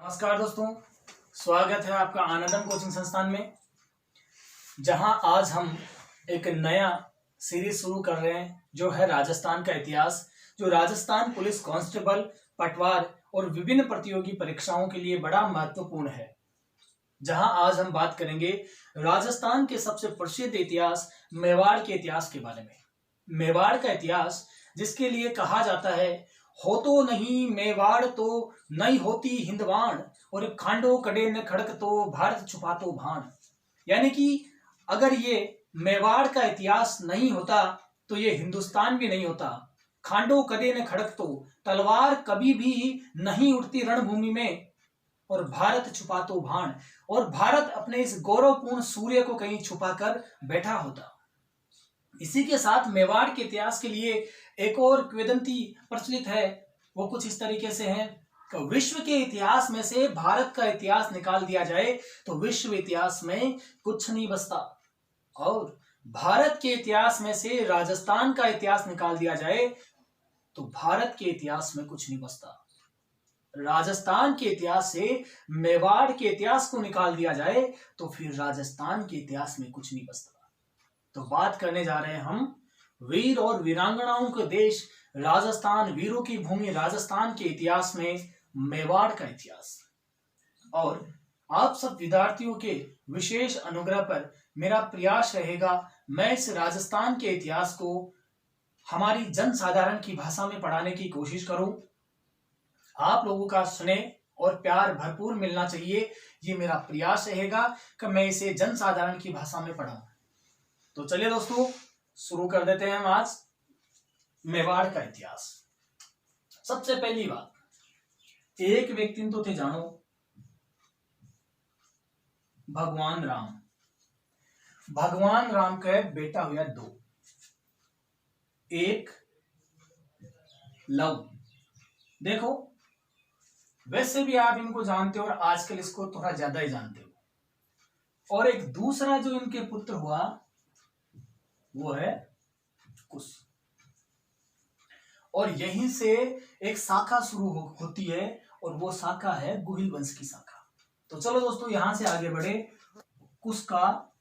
नमस्कार दोस्तों, स्वागत है आपका आनंदम कोचिंग संस्थान में, जहां आज हम एक नया सीरीज शुरू कर रहे हैं जो है राजस्थान का इतिहास, जो राजस्थान पुलिस कांस्टेबल, पटवार और विभिन्न प्रतियोगी परीक्षाओं के लिए बड़ा महत्वपूर्ण है। जहां आज हम बात करेंगे राजस्थान के सबसे प्रसिद्ध इतिहास मेवाड़ के इतिहास के बारे में। मेवाड़ का इतिहास, जिसके लिए कहा जाता है हो तो नहीं मेवाड़ तो नहीं होती हिंदवाण, और खांडो कड़े न खड़क तो भारत छुपा तो भाण। यानी कि अगर ये मेवाड़ का इतिहास नहीं होता तो ये हिंदुस्तान भी नहीं होता। खांडो कड़े न खड़क तो, तलवार कभी भी नहीं उठती रणभूमि में, और भारत छुपा तो भाण, और भारत अपने इस गौरवपूर्ण सूर्य को कहीं छुपाकर बैठा होता। इसी के साथ मेवाड़ के इतिहास के लिए एक और किंवदंती प्रचलित है, वो कुछ इस तरीके से है कि विश्व के इतिहास में से भारत का इतिहास निकाल दिया जाए तो विश्व इतिहास में कुछ नहीं बचता, और भारत के इतिहास में से राजस्थान का इतिहास निकाल दिया जाए तो भारत के इतिहास में कुछ नहीं बचता। राजस्थान के इतिहास से मेवाड़ के इतिहास को निकाल दिया जाए तो फिर राजस्थान के इतिहास में कुछ नहीं बचता। तो बात करने जा रहे हैं हम वीर और वीरांगनाओं के देश राजस्थान, वीरों की भूमि राजस्थान के इतिहास में मेवाड़ का इतिहास। और आप सब विद्यार्थियों के विशेष अनुग्रह पर मेरा प्रयास रहेगा, मैं इस राजस्थान के इतिहास को हमारी जन साधारण की भाषा में पढ़ाने की कोशिश करूं। आप लोगों का स्नेह और प्यार भरपूर मिलना चाहिए, ये मेरा प्रयास रहेगा कि मैं इसे जन साधारण की भाषा में पढ़ाऊं। तो चलिए दोस्तों, शुरू कर देते हैं हम आज मेवाड़ का इतिहास। सबसे पहली बात, एक व्यक्ति तो थे जानो, भगवान राम। भगवान राम का बेटा हुआ दो, एक लव। देखो, वैसे भी आप इनको जानते हो और आजकल इसको थोड़ा ज्यादा ही जानते हो। और एक दूसरा जो इनके पुत्र हुआ वो है कुश, और यहीं से एक शाखा शुरू होती है, और वो शाखा है गुहिल वंश की शाखा। तो चलो दोस्तों यहां से आगे बढ़े। कुश का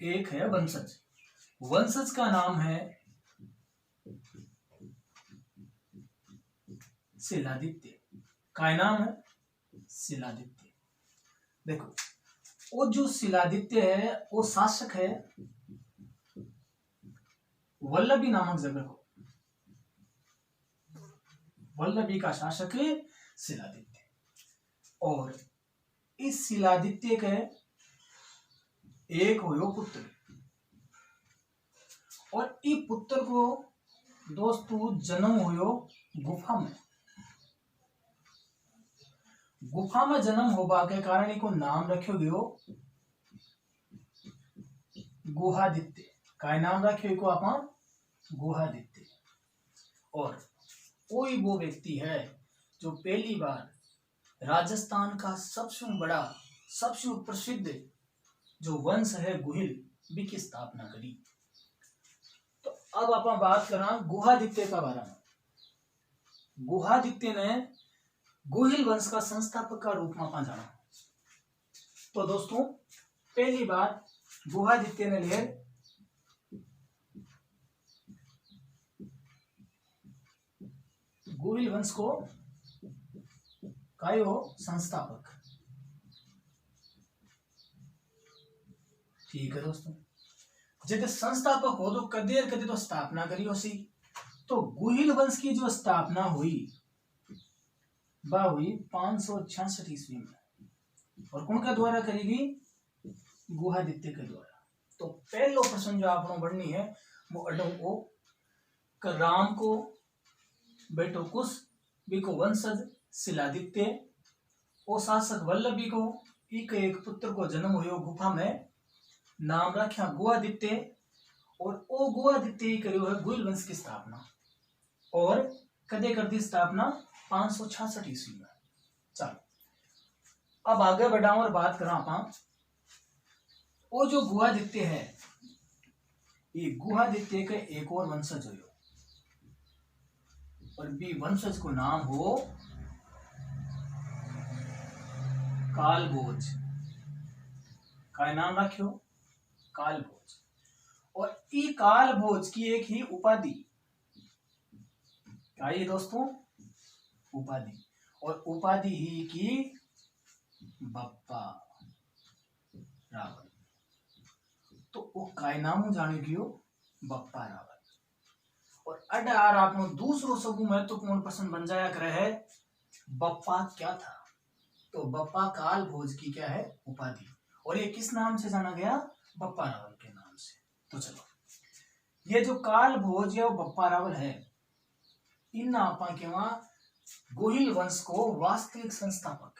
एक है वंशज, वंशज का नाम है शिलादित्य। क्या नाम है? शिलादित्य। देखो, वो जो शिलादित्य है वो शासक है वल्लभी नामक जगह को। वल्लभी का शासक है शिलादित्य, और इस शिलादित्य के एक हो पुत्र, और ई पुत्र को दोस्तों जन्म हो गुफा में। गुफा में जन्म होबा के कारण इको नाम रखो गयो गुहादित्य। का नाम रखो इको आप गुहादित्य। और कोई वो व्यक्ति है जो पहली बार राजस्थान का सबसे बड़ा, सबसे प्रसिद्ध जो वंश है गुहिल भी की स्थापना करी। तो अब आप बात करा गुहादित्य का बारे में। गुहादित्य ने गुहिल वंश का संस्थापक का रूप में आप जाना। तो दोस्तों पहली बात, गुहादित्य ने लिए गुहिल वंश को काय हो संस्थापक। ठीक है दोस्तों, जब संस्थापक हो तो कदे कदे तो स्थापना करी हो सी। तो गुहिल वंश की जो स्थापना हुई वह हुई 566 ईस्वी में, और कौन के द्वारा करेगी? गुहादित्य के द्वारा। तो पहलो प्रश्न जो आपको बढ़नी है वो अडो राम को बेटो कुश, बिको वंशज शिलादित्य, ओ शासक वल्लभी को एक पुत्र को जन्म हुयो गुफा में, नाम रखा गुहादित्य, और ओ गुहादित्य ही करियो है गुहिल वंश की स्थापना। और कदे कर दी स्थापना? 566 ईस्वी में। चलो अब आगे बढ़ाओ और बात करा आप। वो जो गुहादित्य है, ये गुहादित्य के एक और वंशज हो, और बी वंशज को नाम हो कालभोज। का नाम रखियो कालभोज। और ई कालभोज की एक ही उपाधि क्या है दोस्तों, उपाधि, और उपाधि ही की बप्पा रावल। तो वो काय नाम जाने कियो बप्पा रावल। और अडार आपनो दूसरो सबू महत्वपूर्ण प्रश्न बन जाया करे है बप्पा क्या था। तो बप्पा कालभोज की क्या है उपाधि, और ये किस नाम से जाना गया, बप्पा रावल के नाम से। तो चलो ये जो कालभोज या बप्पा रावल है, इन आपा के वहां गोहिल वंश को वास्तविक संस्थापक,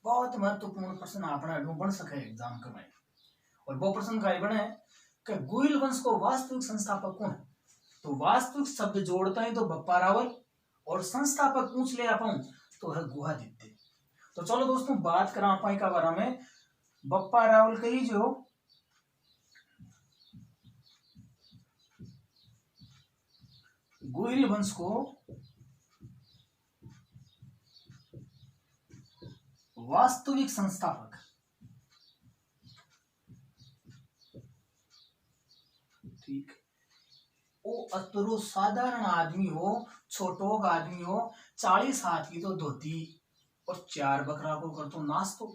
बहुत महत्वपूर्ण प्रश्न अपना बन सके एग्जाम के में। और वो प्रश्न का बने कि गोहिल वंश को वास्तविक संस्थापक कौन है। तो वास्तविक शब्द जोड़ता है तो बप्पा रावल, और संस्थापक पूछ ले आप तो है गुहादित्य। तो चलो दोस्तों बात करा आप का बारे में। बप्पा रावल कही जो गोहिल वंश को वास्तविक संस्थापक, ठीक, वो अतरो साधारण आदमी हो, छोटोग आदमी हो, 40 हाथ की तो धोती और 4 बकरा को कर तो नाश्तो,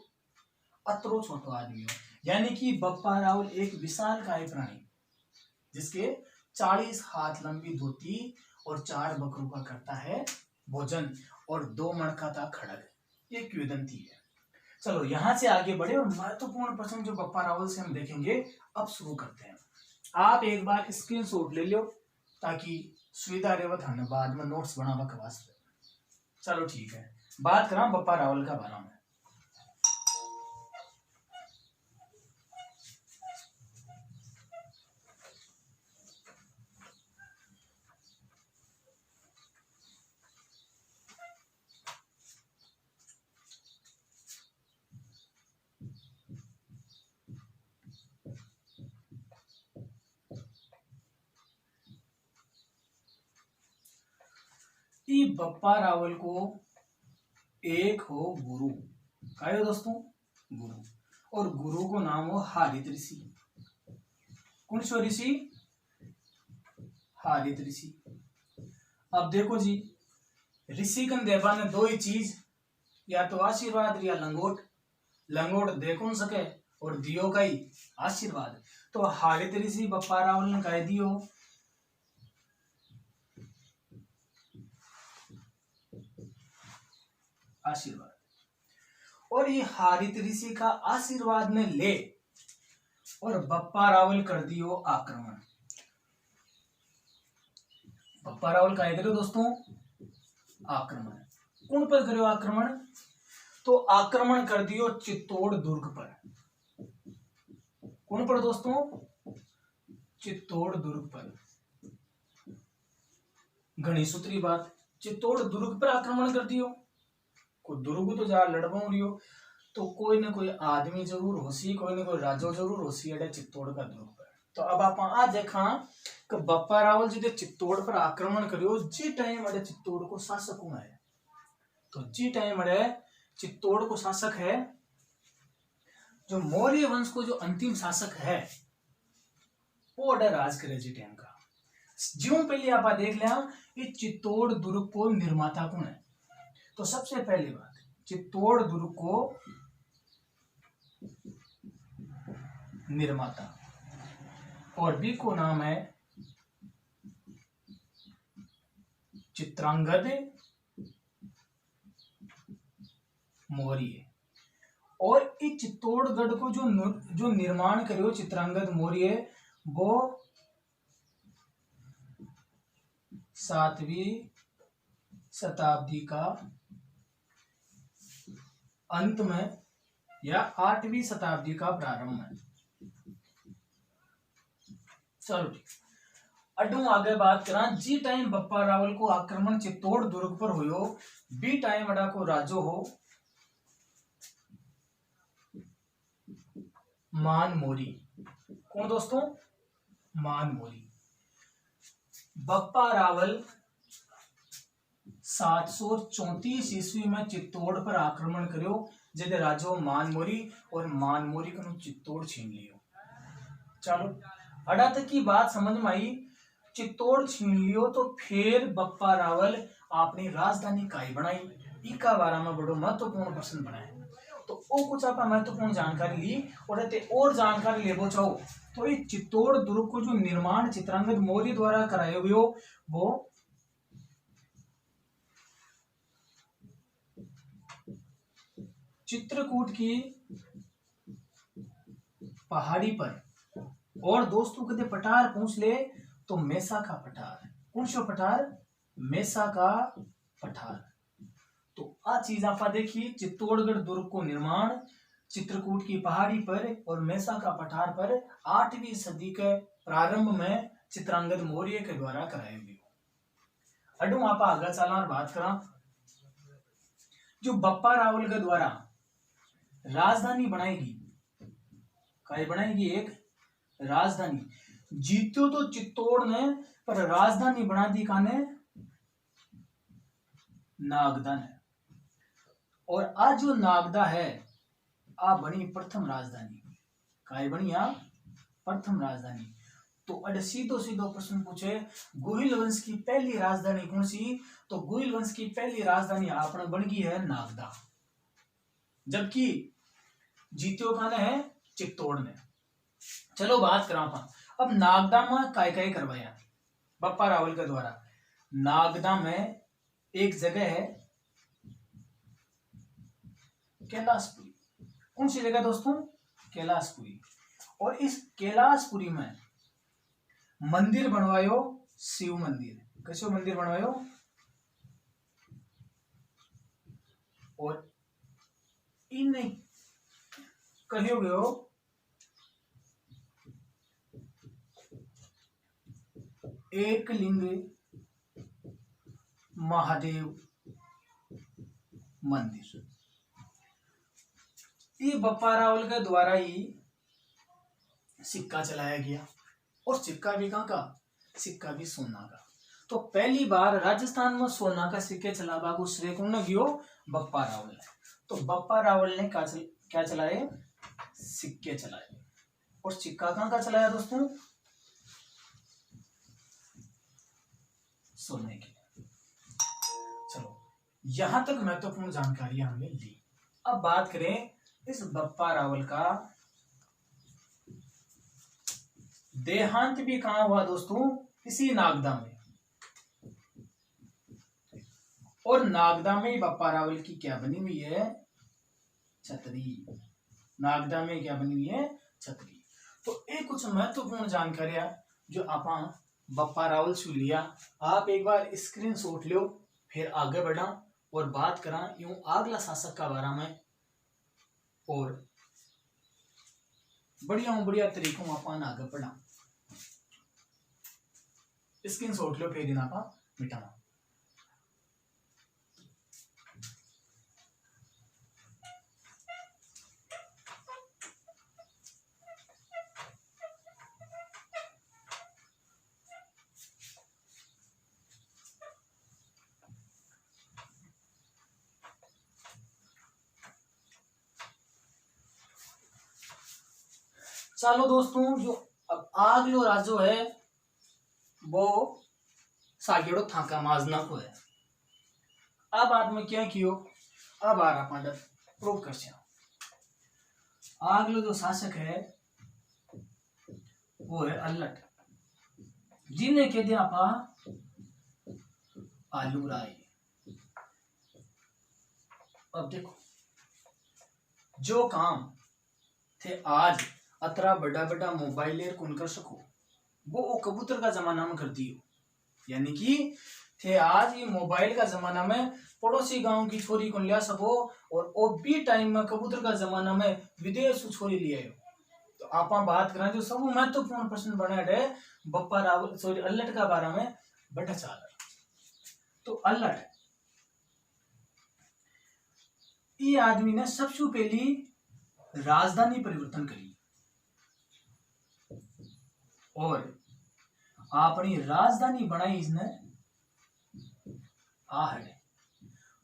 अतरो छोटो आदमी हो। यानी कि बप्पा रावल एक विशालकाय प्राणी जिसके 40 हाथ लंबी धोती और 4 बकरों का करता है भोजन, और 2 मणका था खड़ग, ये किंवदंती है। चलो यहां से आगे बढ़े और महत्वपूर्ण प्रश्न जो बप्पा रावल से हम देखेंगे अब शुरू करते हैं। आप एक बार स्क्रीनशॉट ले लो ताकि सुविधा रेवत हमें बाद में नोट्स बनावा के वास्ते। चलो ठीक है, बात करा बप्पा रावल का बारे में। बप्पा रावल को एक हो गुरु, क्या है दोस्तों, गुरु, और गुरु को नाम हो हारित ऋषि। कौन सो ऋषि, हारित ऋषि। अब देखो जी, ऋषि कन देवा ने 2 ही चीज, या तो आशीर्वाद या लंगोट। लंगोट दे कौन सके और दियो कई आशीर्वाद। तो हारित ऋषि बप्पा रावल ने कह दियो आशीर्वाद, और ये हारित ऋषि का आशीर्वाद ने ले और बप्पा रावल कर दियो आक्रमण। बप्पा रावल का करो दोस्तों आक्रमण। कौन पर करो आक्रमण, तो आक्रमण कर दियो चित्तौड़ दुर्ग पर। कौन पर दोस्तों, चित्तौड़ दुर्ग पर। घनी सूत्री बात, चित्तौड़ दुर्ग पर आक्रमण कर दियो। कोई दुर्ग तो जा लड़बो रियो, तो कोई ना कोई आदमी जरूर होसी, कोई ना कोई राजो जरूर होसी अड़े चित्तौड़ का दुर्ग पर। तो अब आप आ देखा कि बप्पा रावल जी चित्तौड़ पर आक्रमण करियो, जी टाइम अड़े चित्तौड़ को शासक कौन है, तो जी टाइम अड़े चित्तौड़ को शासक है जो मौर्य वंश को जो अंतिम शासक है वो अड़े राज करे जी टाइम का। ज्यों पहले आप देख लिया ये चित्तौड़ दुर्ग को निर्माता कौन है। तो सबसे पहली बात, चित्तौड़ दुर्ग को निर्माता और बी को नाम है चित्रांगद मौर्य। और इस चित्तौड़गढ़ को जो निर्माण करो चित्रांगद मौर्य, वो 7वीं शताब्दी का अंत में या 8वीं शताब्दी का प्रारंभ में। चलो ठीक, अडू आगे बात करा। जी टाइम बप्पा रावल को आक्रमण चित्तौड़ दुर्ग पर हो, बी टाइम अड़ा को राजो हो मान मोरी। कौन दोस्तों, मान मोरी। बप्पा रावल 734 ईस्वी में चित्तौड़ पर आक्रमण करो, जद राजो मानमोरी और मानमोरी को चित्तौड़ छीन लियो। चलो अड़ा तक की बात समझ में आई। चित्तौड़ छीन लियो तो फिर बप्पा रावल अपनी राजधानी काई बनाई, इका बारे में बड़ो महत्वपूर्ण प्रश्न बनाए। तो वो कुछ आप महत्वपूर्ण जानकारी ली और जानकारी लेबो चाहो तो ये चित्तौड़ दुर्ग को जो निर्माण चित्रांगद मौर्य द्वारा करायो गयो वो चित्रकूट की पहाड़ी पर, और दोस्तों कदे पठार पूछ ले तो मेसा का पठार। कौन सा पठार? मेसा का पठार। तो आ चीज आप देखिए, चित्तौड़गढ़ दुर्ग को निर्माण चित्रकूट की पहाड़ी पर और मेसा का पठार पर 8वीं सदी के प्रारंभ में चित्रांगद मौर्य के द्वारा कराया गया। अडू आप आगे चला और बात करा जो बप्पा रावल के द्वारा राजधानी बनाएगी, काय बनाएगी? एक राजधानी। जीत्यो तो चित्तौड़ ने, पर राजधानी बना दी काने? नागदा ने। और आज जो नागदा है आ बनी प्रथम राजधानी। काय बनी? आ प्रथम राजधानी। तो अड सीधो सीधो प्रश्न पूछे गोहिल वंश की पहली राजधानी कौन सी? तो गोहिल वंश की पहली राजधानी आपने बन गई है नागदा, जबकि जीत्यो खाने है चित्तौड़ ने। चलो बात करा अब नागदा में काय काय करवाया बप्पा रावल के द्वारा। नागदा में एक जगह है कैलाशपुरी। कौन सी जगह दोस्तों? कैलाशपुरी। और इस कैलाशपुरी में मंदिर बनवायो, शिव मंदिर। कैसे मंदिर बनवायो? और इन कहियो गयो एक लिंग महादेव मंदिर। ये बप्पा रावल के द्वारा ही सिक्का चलाया गया, और सिक्का भी कहाँ का? सिक्का भी सोना का। तो पहली बार राजस्थान में सोना का सिक्के चलावा को श्रेय कौन ने गियो? बप्पा रावल ने। तो बप्पा रावल ने क्या चलाए? सिक्के चलाए। और सिक्का कहाँ का चलाया दोस्तों? सोने के। चलो यहां तक महत्वपूर्ण जानकारी हमने ली। अब बात करें इस बप्पा रावल का देहांत भी कहां हुआ दोस्तों? इसी नागदा में। और नागदा में बप्पा रावल की क्या बनी हुई है? छतरी। नागदा में क्या बनी हुई है? छतरी। तो एक कुछ महत्वपूर्ण जानकारियां जो आप बप्पा रावल से लिया, आप एक बार स्क्रीनशॉट लो, फिर आगे बढ़ा और बात करा यूं अगला शासक का बारे में, और बढ़िया तरीकों अपन आगे बढ़ा। स्क्रीनशॉट लो, फिर आप मिटाना। चलो दोस्तों, जो अब आगलो राजो है वो सागेड़ो थाका माजना को है। अब आदमी क्या कियो? अब आ रहा प्रूव कर आगलो जो शासक है वो है अल्लट, जिन्हें कहते आप आलू राय। अब देखो जो काम थे आज अतरा बड़ा बड़ा मोबाइल कौन कर सको, वो कबूतर का जमाना में कर दियो। यानी कि थे आज ये मोबाइल का जमाना में पड़ोसी गांव की छोरी को लिया सको, और वो भी टाइम में कबूतर का जमाना में विदेश छोरी ले आयो। तो आप बात करें जो सब महत्वपूर्ण प्रश्न बना है बप्पा रावल सॉरी अल्लट का बारे में बड़ा चाल। तो अल्लट ये आदमी ने सबसे पहली राजधानी परिवर्तन करी, और अपनी राजधानी बनाई इसने आहड़।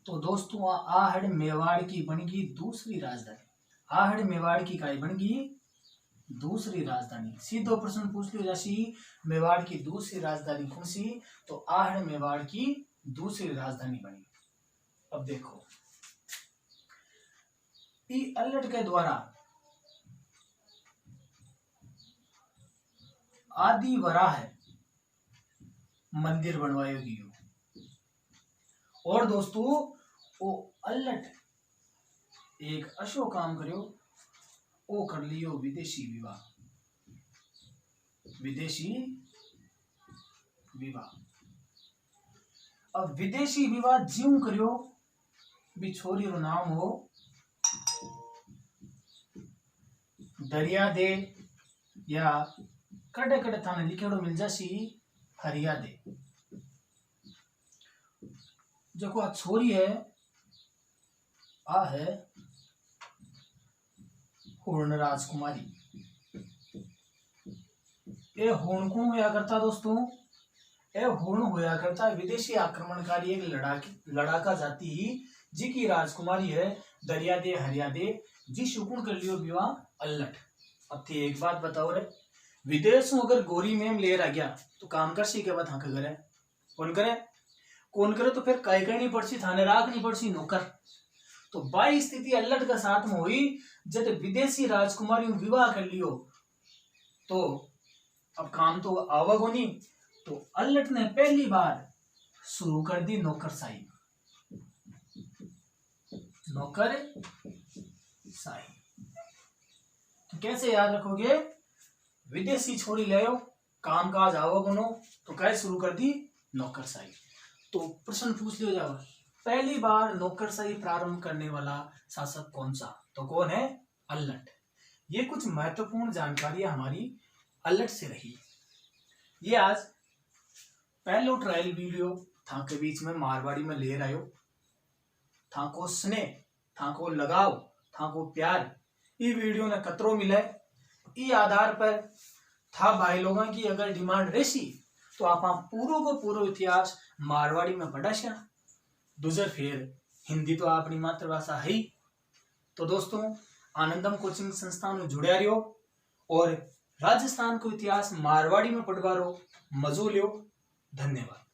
तो दोस्तों आहड़ मेवाड़ की बन गई दूसरी राजधानी। आहड़ मेवाड़ की काय बन गई दूसरी राजधानी। सीधो प्रश्न पूछ लियो जैसी मेवाड़ की दूसरी राजधानी कौन सी, तो आहड़ मेवाड़ की दूसरी राजधानी बनी। अब देखो ई अल्लट के द्वारा आदि वराह मंदिर बनवायो गयो। और दोस्तों वो अल्लट एक अशो काम करियो, ओ कर लियो विदेशी विवाह। विदेशी विवाह। अब विदेशी विवाह ज्यों करियो भी छोरी रो नाम हो दरिया दे, या कड़े कड़े थाने लिखेड़ो मिल जासी हरिया दे। जो आ छोरी है आ है पूर्ण राजकुमारी। ये होण कौन होया करता दोस्तों, ये होण होया करता विदेशी आक्रमणकारी एक लड़ाका जाति जी की राजकुमारी है दरिया दे हरिया दे, जी सुकुन कर लियो विवाह अल्लट। अब थी एक बात बताओ रे, विदेश में अगर गोरी मेम ले रहा गया तो काम कर सी के बाद हाँ करे कौन करे, कौन करे तो फिर कई करनी पड़सी थाने राख नहीं पड़सी नौकर। तो बाई स्थिति अल्लट का साथ में हुई जब विदेशी राजकुमारी विवाह कर लियो तो अब काम तो आवगोनी। तो अल्लट ने पहली बार शुरू कर दी नौकरशाही। नौकरशाही तो कैसे याद रखोगे, विदेशी छोरी ले काम काज आवगोनो तो कैसे शुरू कर दी नौकरशाही। तो प्रश्न पूछ लिया जाओ पहली बार नौकरशाही प्रारंभ करने वाला शासक कौन सा, तो कौन है अल्लट। ये कुछ महत्वपूर्ण जानकारियां हमारी अल्लट से रही। ये आज पहलो ट्रायल वीडियो था के बीच में मारवाड़ी में ले रहे हो, था को स्नेह, था को लगाव, था को प्यार ये वीडियो ने कतरो मिले। ई आधार पर था भाई लोगों की अगर डिमांड रेसी तो आप पूरो को पूरो इतिहास मारवाड़ी में पढ़ा शा दूसर फिर हिंदी तो अपनी मातृभाषा है ही। तो दोस्तों आनंदम कोचिंग संस्थान में जुड़े रहो और राजस्थान को इतिहास मारवाड़ी में पढ़वा रो मजो लियो। धन्यवाद।